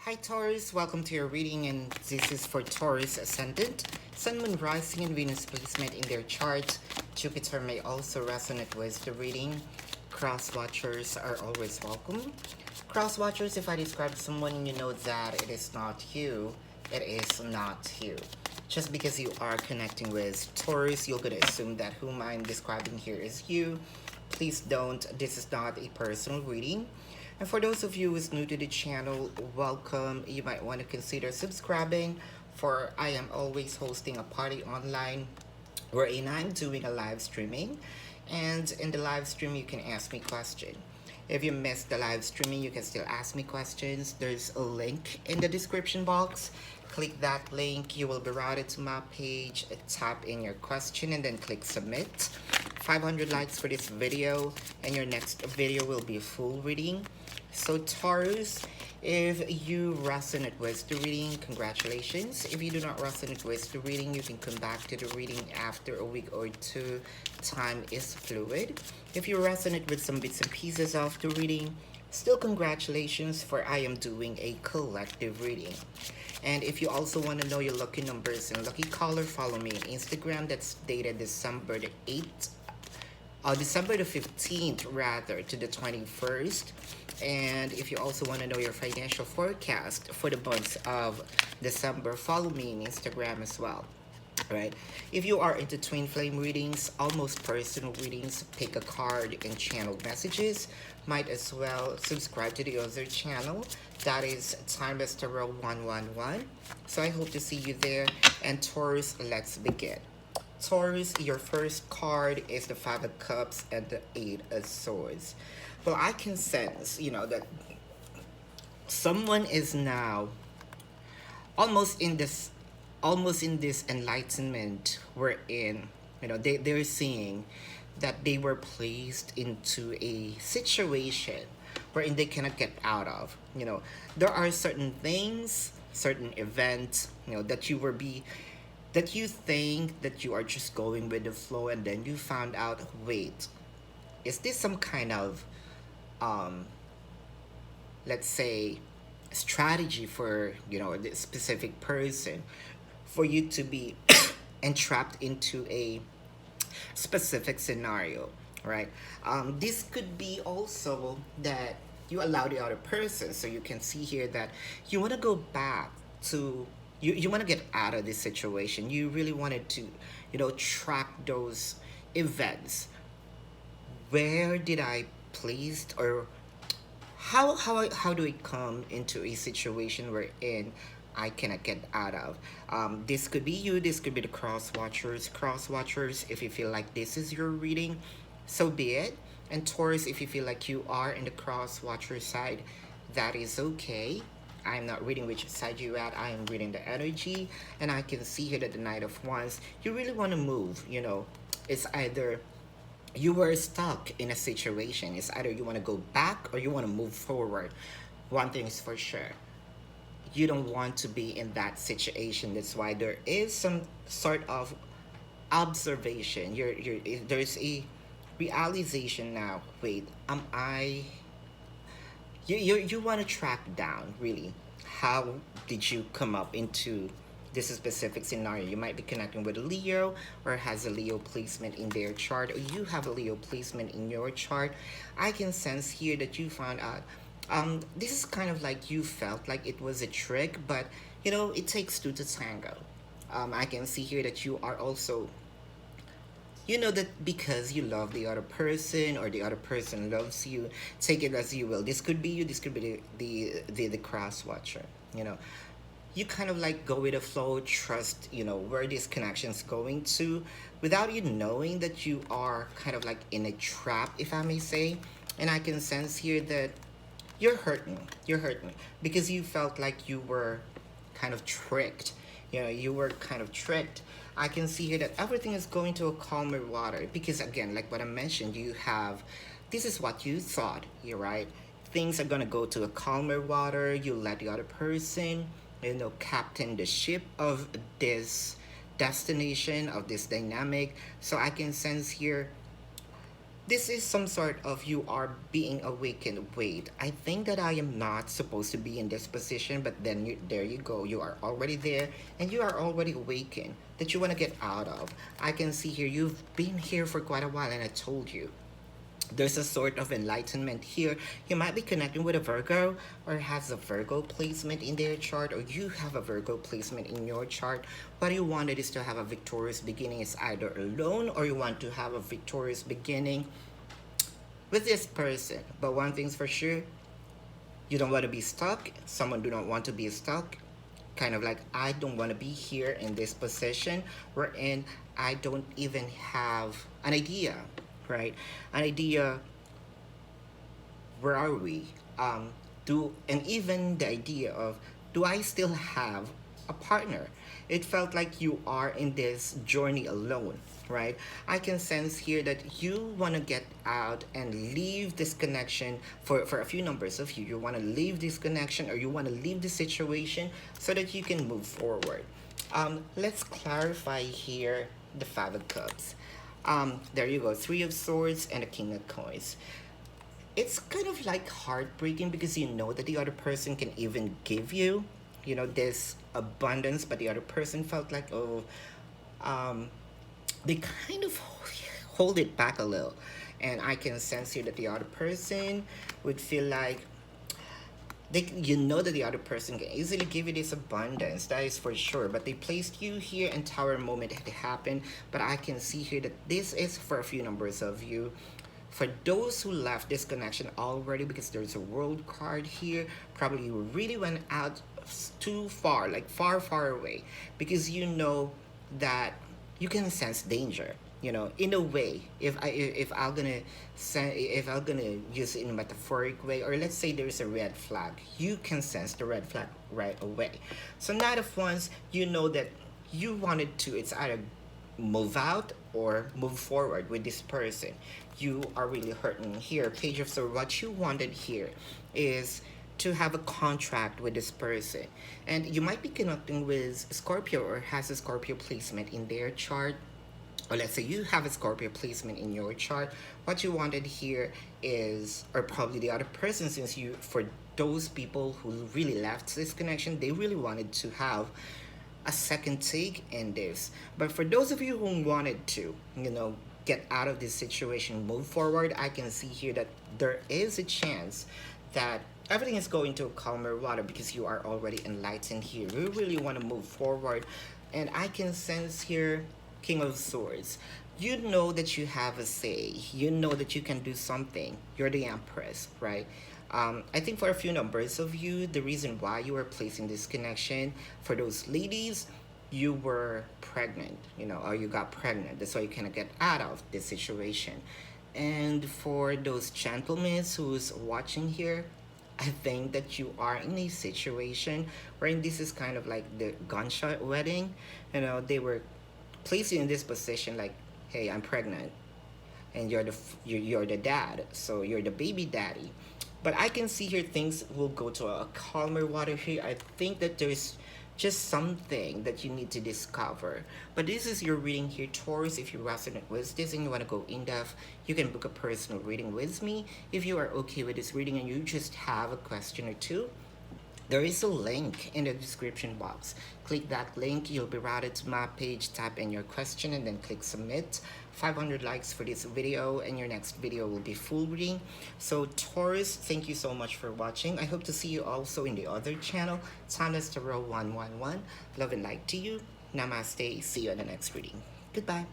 Hi Taurus, welcome to your reading, and this is for Taurus Ascendant, Sun, Moon, Rising, and Venus placement in their chart. Jupiter may also resonate with the reading. Cross watchers are always welcome. Cross watchers, if I describe someone and you know that it is not you, it is not you. Just because you are connecting with Taurus, you're gonna assume that whom I'm describing here is you. Please don't. This is not a personal reading. And for those of you who's new to the channel, welcome. You might want to consider subscribing, for I am always hosting a party online wherein I'm doing a live streaming. And in the live stream, you can ask me questions. If you missed the live streaming, you can still ask me questions. There's a link in the description box. Click that link. You will be routed to my page. Type in your question and then click submit. 500 likes for this video, and your next video will be a full reading. So Taurus, if you resonate with the reading, congratulations. If you do not resonate with the reading, you can come back to the reading after a week or two. Time is fluid. If you resonate with some bits and pieces of the reading, still congratulations, for I am doing a collective reading. And if you also want to know your lucky numbers and lucky color, follow me on Instagram. That's dated December the 15th rather to the 21st. And if you also want to know your financial forecast for the months of December, follow me on Instagram as well. Right? If you are into twin flame readings, almost personal readings, pick a card and channel messages, might as well subscribe to the other channel. That is Timeless Tarot 111. So I hope to see you there. And Taurus, let's begin. Taurus, your first card is the Five of Cups and the Eight of Swords. Well, I can sense, that someone is now almost in this enlightenment we're in. They're seeing that they were placed into a situation wherein they cannot get out of. There are certain things, certain events, that you think that you are just going with the flow, and then you found out, wait, is this some kind of let's say strategy for this specific person, for you to be entrapped into a specific scenario, right? This could be also that you allow the other person, so you can see here that you want to go back to you want to get out of this situation. You really wanted to track those events. Where did I placed, or how do we come into a situation wherein I cannot get out of? This could be you, this could be the cross watchers. If you feel like this is your reading, so be it. And Taurus, if you feel like you are in the cross watcher side, that is okay. I'm not reading which side you're at. I am reading the energy, and I can see here that the Knight of Wands, you really want to move. It's either you were stuck in a situation. It's either you want to go back or you want to move forward. One thing is for sure, you don't want to be in that situation. That's why there is some sort of observation. There's a realization now. Wait, am I? You want to track down, really, how did you come up into this specific scenario. You might be connecting with a Leo, or has a Leo placement in their chart, or you have a Leo placement in your chart. I can sense here that you found out this is kind of like you felt like it was a trick, but it takes two to tango. I can see here that you are also that because you love the other person, or the other person loves you, take it as you will. This could be you, this could be the cross watcher. You kind of like go with the flow, trust where this connection's going to, without you knowing that you are kind of like in a trap, if I may say. And I can sense here that you're hurting because you felt like you were kind of tricked. You were kind of tricked. I can see here that everything is going to a calmer water, because again, like what I mentioned, this is what you thought. You're right. Things are gonna go to a calmer water. You let the other person captain the ship of this destination, of this dynamic. So I can sense here This is some sort of you are being awakened. Wait, I think that I am not supposed to be in this position, but then there you go. You are already there and you are already awakened that you want to get out of. I can see here you've been here for quite a while, and I told you there's a sort of enlightenment here. You might be connecting with a Virgo or has a Virgo placement in their chart, or you have a Virgo placement in your chart. What you wanted is to have a victorious beginning is either alone or you want to have a victorious beginning with this person. But one thing's for sure, you don't want to be stuck. Someone do not want to be stuck. Kind of like, I don't want to be here in this position wherein I don't even have an idea, right? An idea, where are we? And even the idea of, do I still have a partner? It felt like you are in this journey alone, right? I can sense here that you want to get out and leave this connection for a few numbers of you. You want to leave this connection, or you want to leave this situation so that you can move forward. Let's clarify here the Five of Cups. There you go, Three of Swords and a King of Coins. It's kind of like heartbreaking because you know that the other person can even give you, this abundance, but the other person felt like, oh, they kind of hold it back a little. And I can sense here that the other person would feel like you know that the other person can easily give you this abundance, that is for sure, but they placed you here and tower moment had happened. But I can see here that this is for a few numbers of you. For those who left this connection already, because there's a world card here, probably you really went out too far, like far away, because you know that you can sense danger, in a way. If I'm gonna use it in a metaphoric way, or let's say there's a red flag, you can sense the red flag right away. So not of once, you know that you wanted to, it's either move out or move forward with this person. You are really hurting here. Page of Swords, what you wanted here is to have a contract with this person. And you might be connecting with Scorpio or has a Scorpio placement in their chart. Or let's say you have a Scorpio placement in your chart. What you wanted here is, or probably the other person, since you, for those people who really left this connection, they really wanted to have a second take in this. But for those of you who wanted to, get out of this situation, move forward, I can see here that there is a chance that everything is going to calmer water because you are already enlightened here. You really want to move forward. And I can sense here King of Swords. You know that you have a say. You know that you can do something. You're the Empress, right? I think for a few numbers of you, the reason why you are placing this connection, for those ladies, you were pregnant, or you got pregnant. That's why you cannot get out of this situation. And for those gentlemen who's watching here, I think that you are in a situation wherein this is kind of like the gunshot wedding. They were placed you in this position like, hey, I'm pregnant, and you're the dad, so you're the baby daddy. But I can see here things will go to a calmer water here. I think that there's just something that you need to discover. But this is your reading here, Taurus. If you resonate with this and you want to go in depth, you can book a personal reading with me. If you are okay with this reading and you just have a question or two, there is a link in the description box. Click that link, you'll be routed to my page, type in your question and then click submit. 500 likes for this video and your next video will be full reading. So Taurus, thank you so much for watching. I hope to see you also in the other channel, Timeless Tarot 111. Love and light to you. Namaste. See you in the next reading. Goodbye.